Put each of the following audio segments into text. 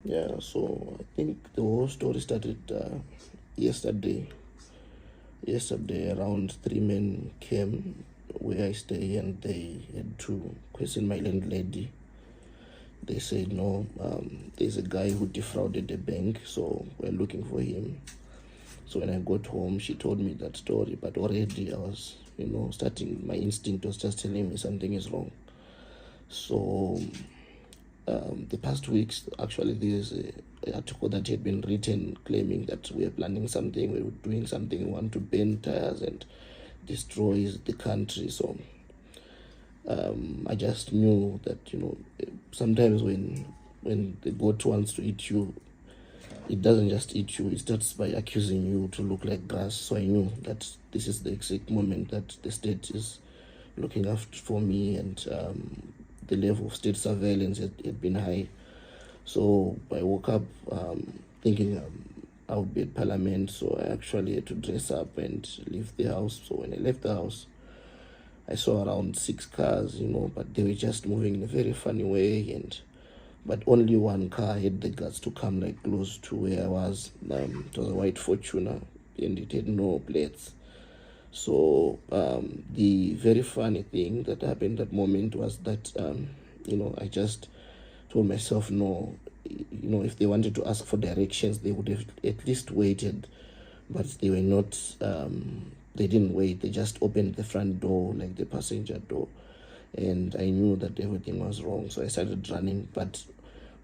Yeah, so I think the whole story started yesterday. Yesterday, around 3 men came where I stay, and they had to question my landlady. They said, no, there's a guy who defrauded the bank, so we're looking for him. So when I got home, she told me that story, but already I was, starting, my instinct was just telling me something is wrong. So the past weeks, actually, there's an article that had been written claiming that we are planning something, we were doing something, we want to burn tires and destroy the country. So I just knew that, sometimes when the goat wants to eat you, it doesn't just eat you, it starts by accusing you to look like grass. So I knew that this is the exact moment that the state is looking after for me, and the level of state surveillance had been high. So I woke up thinking I would be at Parliament, so I actually had to dress up and leave the house. So when I left the house, I saw around 6 cars, but they were just moving in a very funny way, but only one car had the guts to come like close to where I was. It was a white Fortuner, and it had no plates. So the very funny thing that happened that moment was that I just told myself, no, if they wanted to ask for directions, they would have at least waited, but they were not. They didn't wait. They just opened the front door, like the passenger door, and I knew that everything was wrong. So I started running, but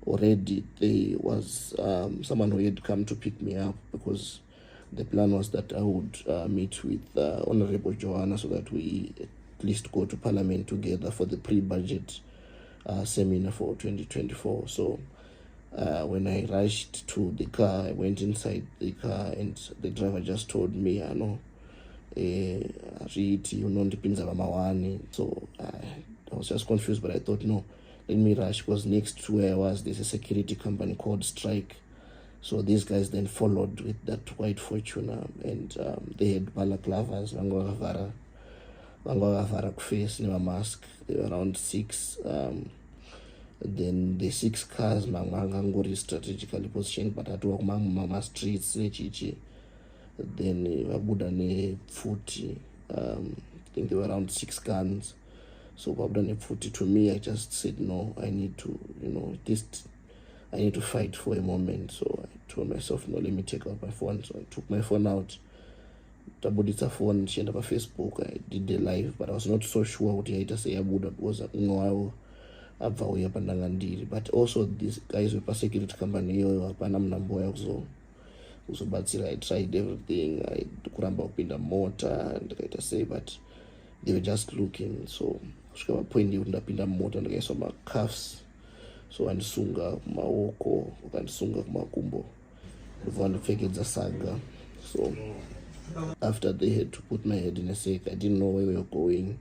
already there was someone who had come to pick me up, because the plan was that I would meet with Honorable Joanna so that we at least go to Parliament together for the pre-budget seminar for 2024. So when I rushed to the car, I went inside the car, and the driver just told me, I know, so I was just confused, but I thought, no, let me rush, because next to where I was, there's a security company called Strike. So these guys then followed with that white Fortuner, and they had balaclavas, vangavara face, no mask. They were around 6. Then the 6 cars mangangori strategically positioned, but at work mama streets nechichi. Then vabuda ne 40. I think they were around 6 guns. So vabuda ne 40. To me, I just said, no, I need to, I need to fight for a moment. So I told myself, no, let me take out my phone. So I took my phone out, tabuditsa phone, she ended up on Facebook. I did the live, but I was not so sure what I say Abuda, because but also these guys were persecuted company, so I tried everything. I kuramba kupinda motor ndikaita say, but they were just looking. So kusvika papoint yekuti ndapinda motor ndikaiswa macuffs, so andisunga maoko, ukandisunga kumakumbo, ndobva ndipfekedza saga. So after they had to put my head in a sack, I didn't know where we were going.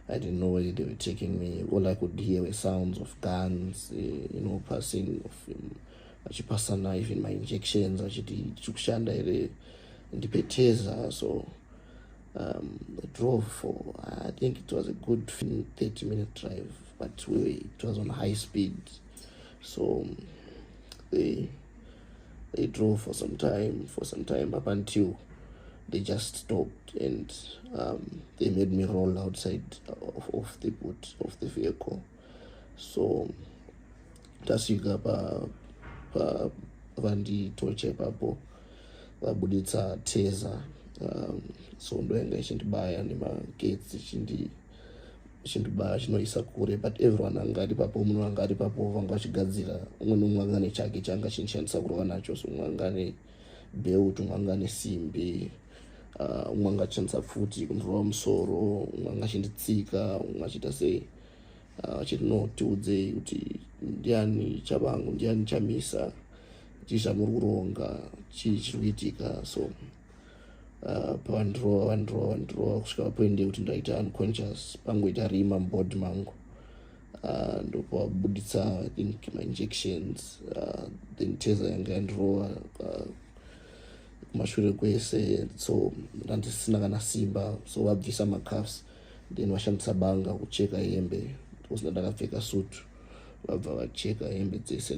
I didn't know where they were taking me. All I could hear were sounds of guns, passing of achipasa knife in my injections, achiti chukushanda ere ndipeteza. So I drove for, I think it was a good 30-minute drive, but it was on high speed. So they drove for some time up until they just stopped, and they made me roll outside of the boot of the vehicle. So tasvika vanditoche ipapo vabuditsa teza, so ndoyanga ichindibaya nemagetsi ichindibaya chinoisa kure, but everyone anga ari papo, munhu anga ari papo vanga vachigadzira, umwe nomumwe anga nechake changa chinoshandisa kurova nacho. So umwe anga nebelt, umwe anga nesimbi, umwe anga achishandisa futi kundorova musoro, umwe anga achinditsika, umwe achiita sei, achiti no, tiudzei kuti ndiani chavangu, ndiani chamisa, chii chamuri kuronga, chii chiri kuitika. So pavandrova kusvika papoint yekuti ndaita unconscious, pangoita rima mubhodhi mangu, ndopabuditsa I think my injections, then teza yanga yandrova kumashure kwese. So ndandisina kana simba, so vabvisa macuffs, then vashandisa banga kucheka hembe, because ndakapfeka suit, vabva vacheka hembe dzese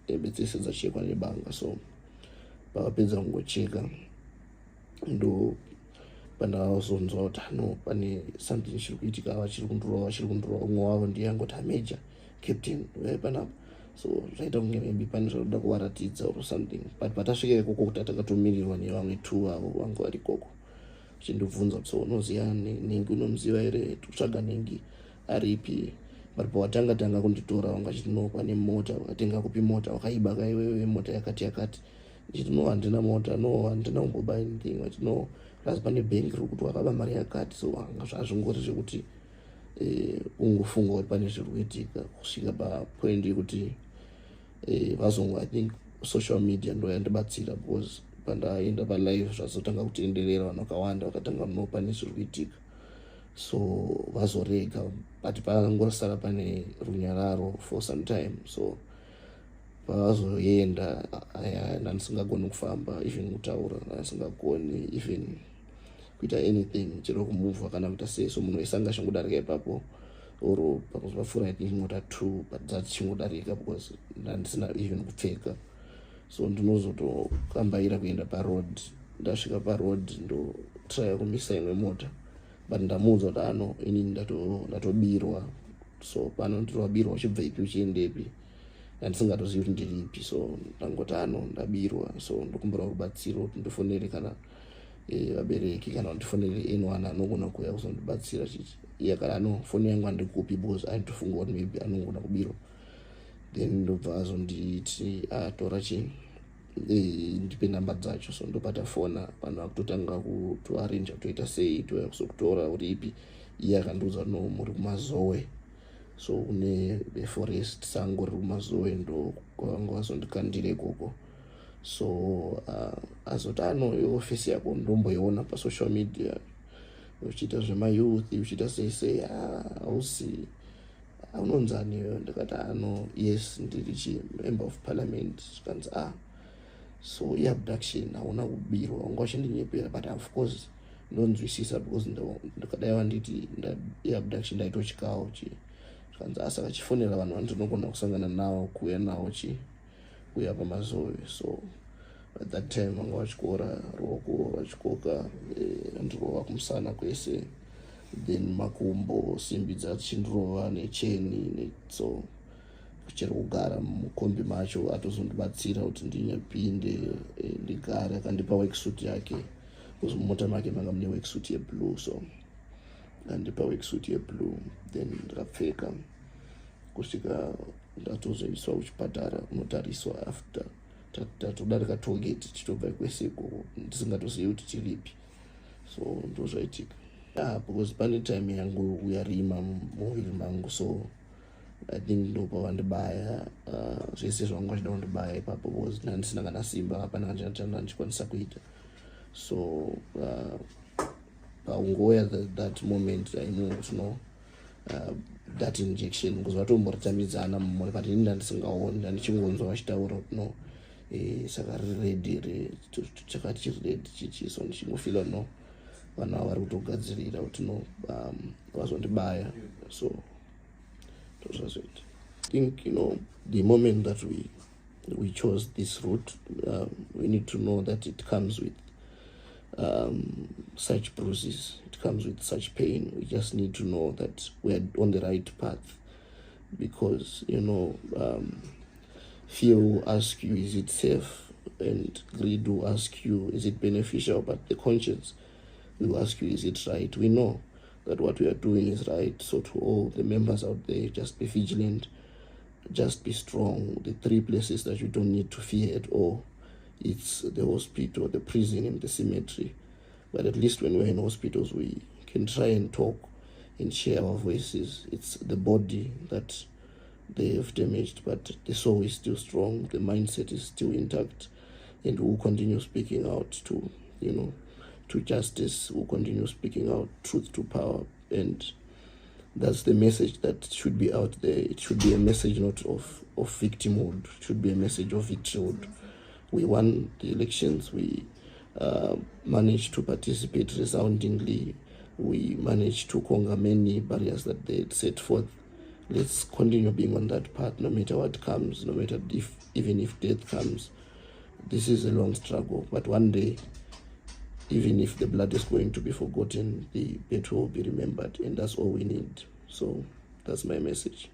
dzese dzachekwa nebanga. So pakapedza kungocheka ndo pandakazonzwa kuti no pane something chiri kuitika, vachiri kundorova umwe wavo ndiye angoti major captain uya panapa. So zvaita kunge maybe pane zvakuda kuvaratidza or something, but patasvika ikoko kuti takatomirirwa nevamwe 2 avo vanga vari ikoko, chindibvunza kuti so unoziva Nengi, unomuziva here, tikutsvaga Nengi aripi. But pawatanga kunditora vanga chiti no pane mota, vakatenga kupi mota, vakaiba kaiwewe mota yakati ndichiti no handina mota, no handina kumboba anything, vachiti no asi pane bhengi riri kuti wakaba mari yakati. So vanga zvazvingori zvekuti ungofunga kuti pane zviri kuitika, kusvika papoint yekuti vazongo I think social media ndo yandibatsira, because pandaenda palive zvazotanga kutenderera, vanhu vakawanda vakatanga no pane zviri kuitika. So vazorega, but pangosara pane runyararo for some time. So pavazoenda ndandisingagoni kufamba, even kutaura ndandisingagoni, even kuita anything, chero kumuvha kana kuita sei. So munhu wese angashangodarika ipapo, or pakuzopafura I think mota 2 but dzachingodarika because ndandisina even kupfeka. So ndinozotokambaira kuenda paroad. Ndasvika paroad ndo try kumisa imwe mota, but ndamuudza kuti ano inini ndatobirwa. So pano ndinobirwa uchibva ipi uchiendepi, ndandisingatozivi kuti ndiripi. So ndangoti ano ndabirwa, so ndokumbira rubatsiro kuti ndifonere kana vabereki kana ndifonere anyone anogona kuuya kuzondibatsira chichi. Iye kana no foni yangu handikupi because aitofunga kuti maybe anogona kubirwa. Then ndobva azonditi tora chini ndipe namba dzacho. So ndopata fona, vanhu vakutotanga kutoarrange kutoita sei, toya kuzokutora uri ipi. Iye akandiudza no muri kumazowe, so une forest sango riri kumazowe ndo kwavanga vazondikandira ikoko. So azoti ano iofisi yako ndomboiona pasocial media uchiita zvemayouth, uchiita sei hausi unonzani iwewe? Ndikati ano yes ndiri member of parliament. Zvikanzi so iabduction hauna kubirwa, wanga uchindinyepera, but of course ndonzwisisa because ndikadai vanditi iabduction ndaitochikawo zvikanzi saka chifonera vanhu vandinogona kusangana navo kuuya navo kuuya pamazowe. So at that time vanga vachikora ruoko vachikoka ndirova kumusana kwese, then makumbo simbi dzachindirova necheni. So kuchiri kugara mukombi macho atozondibatsira kuti ndinyapinde ndigare. Akandipa worksuit yake, because mumota make manga mune worksuit yeblue. So akandipa worksuit yeblue, then ndikapfeka kusvika ndatozoiswa kuchipatara unotariswa after tatodarika tollgate tichitobva kwese ikoko, ndisingatozivi kuti chiripi. So ndozvaitika because pane time yangu yarima muviri mangu. So I think ndopa vandibaya zvese zvavanga vachida kundibaya ipapo, because ndandisina kana simba, hapana ndandikwanisa kuita. So paungoya that moment I know kuti no that injection, because vatomboritamidzana mumwe, but ini ndandisingaoni, ndandichingonzwa vachitaura kuti no saka redi chakati chiri redi chichi. So ndichingofila no vanhu ava vari kutogadzirira kuti no vazondibaya. So ndozvazoita. I think the moment that we chose this route, we need to know that it comes with such bruises, it comes with such pain. We just need to know that we are on the right path, because fear will ask you, is it safe? And greed will ask you, is it beneficial? But the conscience will ask you, is it right? We know that what we are doing is right. So to all the members out there, just be vigilant, just be strong. The 3 places that you don't need to fear at all, it's the hospital, the prison, and the cemetery. But at least when we're in hospitals, we can try and talk and share our voices. It's the body that they have damaged, but the soul is still strong, the mindset is still intact, and we'll continue speaking out to justice. We'll continue speaking out truth to power, and that's the message that should be out there. It should be a message not of victimhood, it should be a message of victoryhood. We won the elections, we managed to participate resoundingly, we managed to conquer many barriers that they had set forth. let's continue being on that path, no matter what comes, no matter even if death comes. This is a long struggle, but one day, even if the blood is going to be forgotten, the battle will be remembered, and that's all we need. So that's my message.